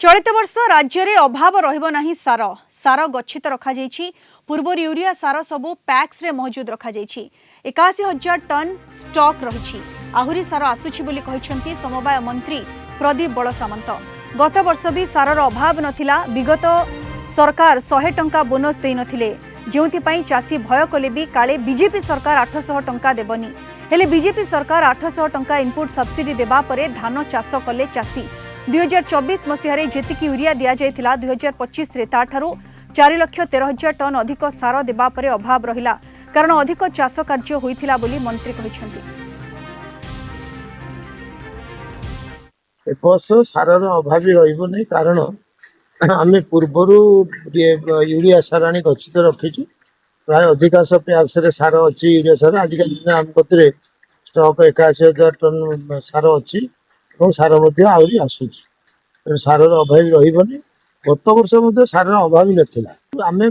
चलित वर्ष राज्य में अभाव रहिबो नाही सार सार गच्छित रखा जाइछि। पूर्वर यूरिया सार सबु पैक्स रे मौजूद रखा जाइछि। 81,000 टन स्टॉक रहिछि। आहुरी सार आसुछि बोली कहिसंती समवाय मंत्री प्रदीप बड़ सामंत। गत वर्ष भी सारर अभाव नथिला। विगत सरकार 100 टंका बोनस देई नथिले, जेउथिपाई चासी भय कले भी काले बीजेपी सरकार 800 टंका देबनी। हेले बीजेपी सरकार 800 टंका इनपुट सब्सिडी देबा परे धान चाष कले चासी। 2024 मसीह जेतिकी यूरिया दिया जायतिला 2025 रे ताठारु 4,13,000 टन अधिक सार देबा परे अभाव रहिला, कारण अधिक चाष कार्य होइथिला बोली मंत्री कहिसंती। वर्ष सारर अभाव रहिबो नै, कारण आमे पूर्वरु यूरिया सार आनी गच्छित रखिछु। प्राय अधिकांश पैक्स रे सार अछि यूरिया सार। आजिका दिन आम कतरे स्टॉक 81,000 टन सार अछि और सार मध्य आउरी आसुछि। सारर अभाव रहिबोनी। गत वर्ष मध्य सारर अभाव नथिला। आमे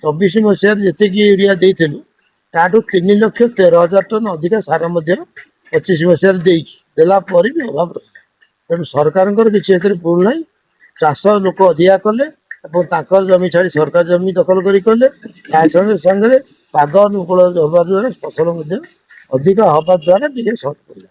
24 मसीह जेतिकी यूरिया देइथिलु ताटु 3,13,000 टन अधिक सार मध्य 25 मसीह देइछु। देला परि भी अभाव रहिला। तेणु सरकारଙ୍କର କିଛି ଏଥିରେ ଭୁଲ ନାହିଁ। ଚାଷ ଲୋକ ଅଧିକା କଲେ ଏବଂ ତାଙ୍କର ଜମି ଛାଡ଼ି ସରକାର ଜମି ଦଖଲ କରି କଲେ। ତା ସାଙ୍ଗରେ ପାଗ ଅନୁକୂଳ ହେବା ଦ୍ୱାରା ଫସଲ ମଧ୍ୟ ଅଧିକ ହେବା ଦ୍ୱାରା ଟିକେ ସର୍ଟ ପଡ଼ିଲା।